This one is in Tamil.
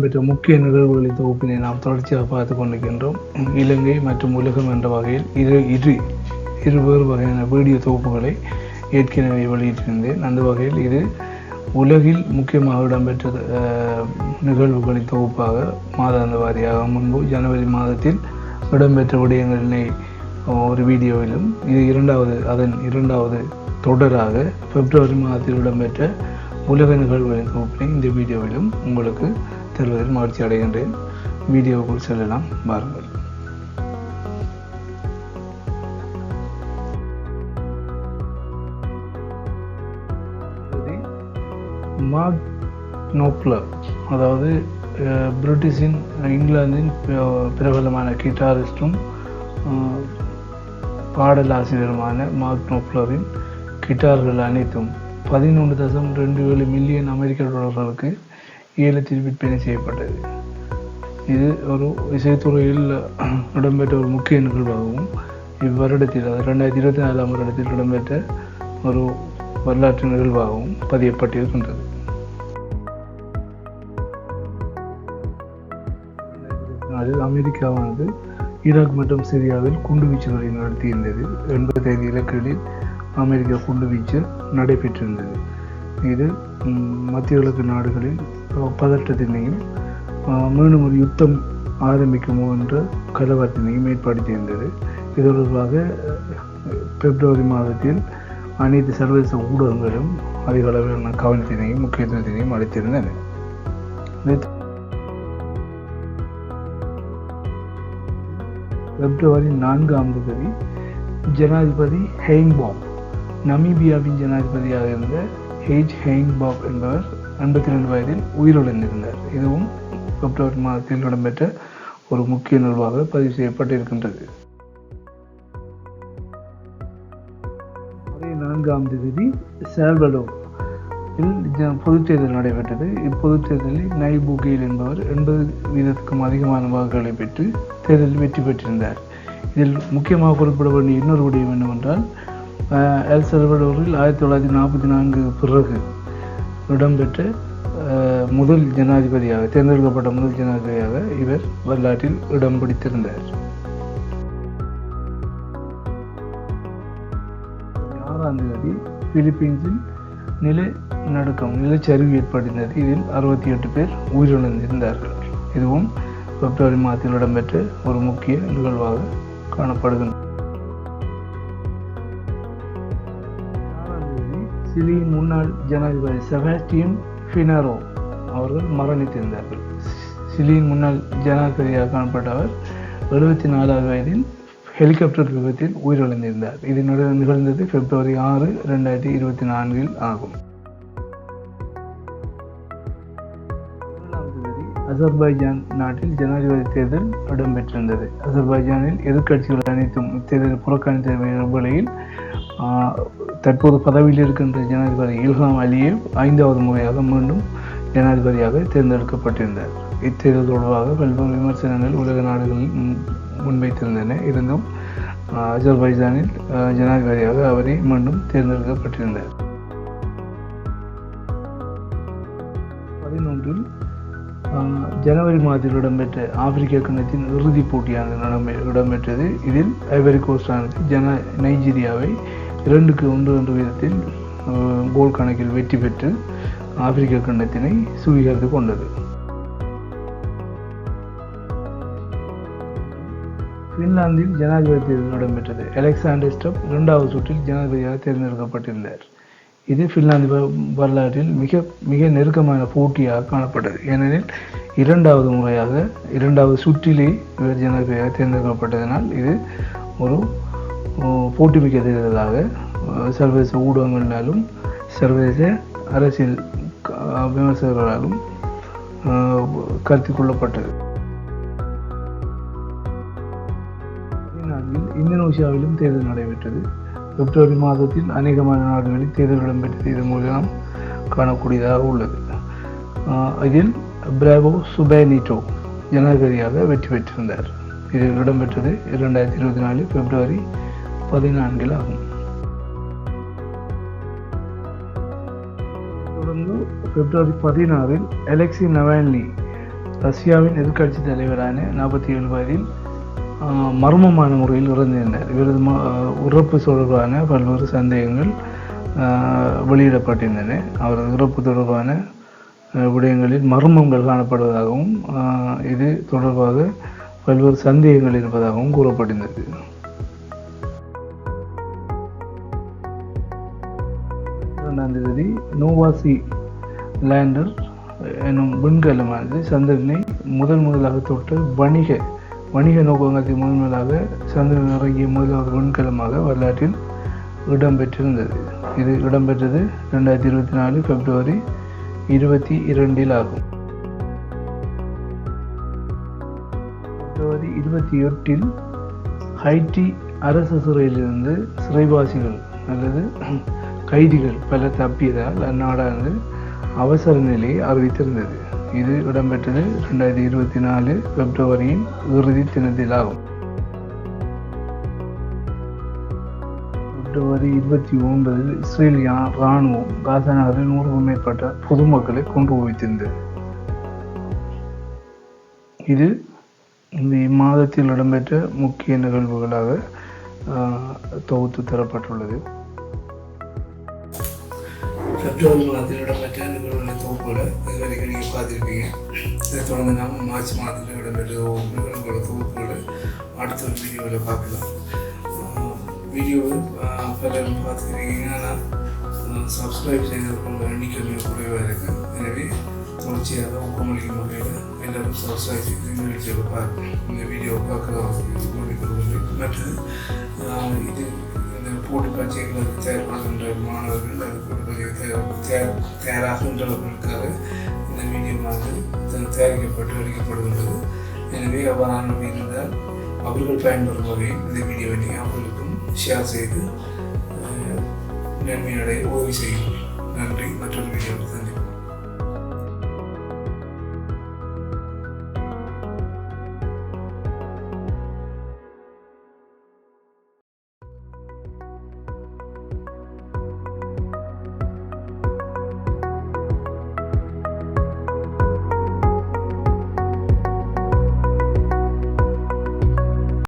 இடம்பெற்ற முக்கிய நிகழ்வுகளின் தொகுப்பினை நாம் தொடர்ச்சியாக பார்த்து கொண்டிருக்கின்றோம். இலங்கை மற்றும் உலகம் என்ற வகையில் இரு வேறு வகையான வீடியோ தொகுப்புகளை ஏற்கனவே வெளியிட்டிருந்தேன். அந்த வகையில் இது உலகில் முக்கியமாக இடம்பெற்ற நிகழ்வுகளின் தொகுப்பாக மாதாந்த வாரியாக முன்பு ஜனவரி மாதத்தில் இடம்பெற்ற விடயங்களினை ஒரு வீடியோவிலும், இது அதன் இரண்டாவது தொடராக பிப்ரவரி மாதத்தில் இடம்பெற்ற உலக நிகழ்வுகளின் தொகுப்பினை இந்த வீடியோவிலும் உங்களுக்கு தருவதில் மகிழ்ச்சி அடைகின்றேன். வீடியோவுக்குள் செல்லலாம், பாருங்கள். மார்க் நோப்லர், அதாவது பிரிட்டிஷின் இங்கிலாந்தின் பிரபலமான கிட்டாரிஸ்டும் பாடலாசிரியருமான மார்க் நோப்லரின் கிட்டார்கள் அனைத்தும் 11.27 மில்லியன் அமெரிக்க டாலர்களுக்கு ஏலத்தில் விற்பனை செய்யப்பட்டது. இது ஒரு இசைத்துறையில் இடம்பெற்ற ஒரு முக்கிய நிகழ்வாகவும் இவ்வருடத்தில் 2024 வருடத்தில் இடம்பெற்ற ஒரு வரலாற்று நிகழ்வாகவும் பதியப்பட்டிருக்கின்றது. அமெரிக்காவானது ஈராக் மற்றும் சிரியாவில் குண்டுவீச்சுகளை நடத்தியிருந்தது. 85 இலக்குகளில் அமெரிக்கா குண்டுவீச்சு நடைபெற்றிருந்தது. இது மத்திய கிழக்கு நாடுகளில் பதற்றத்தினையும் மீண்டும் ஒரு யுத்தம் ஆரம்பிக்குமோ என்ற கலவரத்தினையும் ஏற்படுத்தியிருந்தது. இது தொடர்பாக பிப்ரவரி மாதத்தில் அனைத்து சர்வதேச ஊடகங்களும் அதிக அளவிலான கவனத்தினையும் முக்கியத்துவத்தினையும் அளித்திருந்தன. பிப்ரவரி 4 ஜனாதிபதி ஹெயின்பாக், நமீபியாவின் ஜனாதிபதியாக இருந்த ஹெயின்பாக் என்பவர் 82 வயதில் உயிரிழந்திருந்தார். இதுவும் பிப்ரவரி மாதத்தில் இடம்பெற்ற ஒரு முக்கிய நிகழ்வாக பதிவு செய்யப்பட்டிருக்கின்றது. 4 சால்வடோர் பொதுத் தேர்தல் நடைபெற்றது. இப்பொதுத் தேர்தலில் நைப் புகேல் என்பவர் 80% அதிகமான வாக்குகளை பெற்று தேர்தலில் வெற்றி பெற்றிருந்தார். இதில் முக்கியமாக குறிப்பிட வேண்டிய இன்னொரு விடயம் என்னவென்றால், எல் சால்வடோரில் 1944 பிறகு இடம்பெற்ற தேர்ந்தெடுக்கப்பட்ட முதல் ஜனாதிபதியாக இவர் வரலாற்றில் இடம் பிடித்திருந்தார். 6 பிலிப்பீன்ஸில் நிலச்சரிவு ஏற்பட்டிருந்தது. இதில் 68 பேர் உயிரிழந்திருந்தார்கள். இதுவும் பிப்ரவரி மாதத்தில் இடம்பெற்ற ஒரு முக்கிய நிகழ்வாக காணப்படுகின்றது. சிலியின் முன்னாள் ஜனாதிபதி செபாஸ்டியன் பினரோ அவர்கள் மரணித்திருந்தார்கள். சிலியின் முன்னாள் ஜனாதிபதியாக காணப்பட்ட அவர் 74 வயதில் ஹெலிகாப்டர் விபத்தில் உயிரிழந்திருந்தார். இது நிகழ்ந்தது பிப்ரவரி 6, 2024 ஆகும். அசர்பைஜான் நாட்டில் ஜனாதிபதி தேர்தல் இடம்பெற்றிருந்தது. அசர்பைஜானில் எதிர்க்கட்சிகள் அனைத்தும் இத்தேர்தல் புறக்கணித்த வேளையில் தற்போது பதவியில் இருக்கின்ற ஜனாதிபதி இல்ஹாம் அலியேவ் 5வது முறையாக மீண்டும் ஜனாதிபதியாக தேர்ந்தெடுக்கப்பட்டிருந்தார். இத்தேர்தல் தொடர்பாக பல்வேறு விமர்சனங்கள் உலக நாடுகளில் முன்வைத்திருந்தன. இருந்தும் அசர்பைஜானில் ஜனாதிபதியாக அவரே மீண்டும் தேர்ந்தெடுக்கப்பட்டிருந்தார். 11 ஜனவரி மாதத்தில் இடம்பெற்ற ஆப்பிரிக்க கிண்ணத்தின் இறுதிப் போட்டியானது இடம்பெற்றது. இதில் ஐவரி கோஸ்டானது நைஜீரியாவை 2-1 என்ற விதத்தில் கோல் கணக்கில் வெற்றி பெற்று ஆப்பிரிக்க கிண்ணத்தினை சுவீகரித்து கொண்டது. பின்லாந்தில் ஜனாதிபதி தேர்தல் இடம்பெற்றது. அலெக்சாண்டர் ஸ்டப் 2வது சுற்றில் ஜனாதிபதியாக தேர்ந்தெடுக்கப்பட்டிருந்தார். இது பின்லாந்து வரலாற்றில் மிக நெருக்கமான போட்டியாக காணப்பட்டது. ஏனெனில் 2வது முறையாக 2வது சுற்றிலே இவர் ஜனாதிபதியாக தேர்ந்தெடுக்கப்பட்டதனால் இது ஒரு போட்டிமிக்க தேர்தலாக சர்வதேச ஊடகங்களாலும் சர்வதேச அரசியல் விமர்சகர்களாலும் கருத்தில் கொள்ளப்பட்டது. இந்தோனேசியாவிலும் தேர்தல் நடைபெற்றது. பிப்ரவரி மாதத்தில் அநேகமான நாடுகளில் தேர்தல் இடம்பெற்றது. இதன் மூலம் காணக்கூடியதாக உள்ளது. இதில் பிராவோ சுபேனிட்டோ ஜனாதிபதியாக வெற்றி பெற்றிருந்தார். இது இடம்பெற்றது 2024 பிப்ரவரி 14 ஆகும். தொடர்ந்து பிப்ரவரி 16 அலெக்சி நவால்னி ரஷ்யாவின் எதிர்க்கட்சி தலைவரான 47 வயதில் மர்மமான முறையில் இறந்திருந்தார். இவரது இறப்பு தொடர்பான பல்வேறு சந்தேகங்கள் வெளியிடப்பட்டிருந்தன. அவரது இறப்பு தொடர்பான விடயங்களில் மர்மங்கள் காணப்படுவதாகவும் இது தொடர்பாக பல்வேறு சந்தேகங்கள் இருப்பதாகவும் கூறப்பட்டிருந்தது. 2ஆம் தேதி நோவாசி லேண்டர் எனும் விண்கலமானது சந்திரனை முதலாக தொட்ட வணிக நோக்கங்களுக்கு முதலாக சந்திரன் இறங்கிய முதலாவது விண்கலமாக வரலாற்றில் இடம்பெற்றிருந்தது. இது இடம்பெற்றது 2024 பிப்ரவரி 22 ஆகும். பிப்ரவரி 28 ஹைட்டி அரசு சிறையிலிருந்து சிறைவாசிகள் அல்லது கைதிகள் பல தப்பியதால் அந்நாடானது அவசர நிலையை அறிவித்திருந்தது. இது இடம்பெற்றது 2024 பிப்ரவரியின் இறுதி தினத்தில் ஆகும். பிப்ரவரி 29 இஸ்ரேல் இராணுவம் காசா நகரில் 100க்கும் மேற்பட்ட பொதுமக்களை கொன்று குவித்திருந்தது. இது இந்த இம்மாதத்தில் இடம்பெற்ற முக்கிய நிகழ்வுகளாக தொகுத்து தரப்பட்டுள்ளது. பிப்ரவரி மாதத்தில் இடம்பெற்ற நிகழ்வுகளை தொகுப்புகளை இதுவரைக்கும் நீங்கள் பார்த்துருப்பீங்க. இதை தொடர்ந்து நாம் மார்ச் மாதத்தில் இடம்பெற்ற நிகழ்வுகளோட தொகுப்புகளை அடுத்த ஒரு வீடியோவில் பார்க்கலாம். வீடியோவை பலரும் பார்த்துக்கிறீங்க. ஆனால் சப்ஸ்கிரைப் செய்தவர்கள் எண்ணிக்கை மிக குறைவாக இருக்குது. எனவே தொடர்ச்சியாக ஊக்கமளிக்கும் வகையில் எல்லோரும் சப்ஸ்கிரைப் செய்து நிகழ்ச்சியை பார்க்கணும். இந்த வீடியோவை பார்க்க மற்றது இது போட்டி பரீட்சைகளுக்கு தயார்படுகின்ற மாணவர்கள் தயாராகின்றவர்களுக்காக இந்த வீடியோவானது தயாரிக்கப்பட்டு அளிக்கப்படுகின்றது. எனவே அவ்வாறான இருந்தால் அவர்கள் பயன்பெறும் வகையில் இந்த வீடியோவை அவர்களுக்கும் ஷேர் செய்து நன்மையடைய உதவி செய்யும்.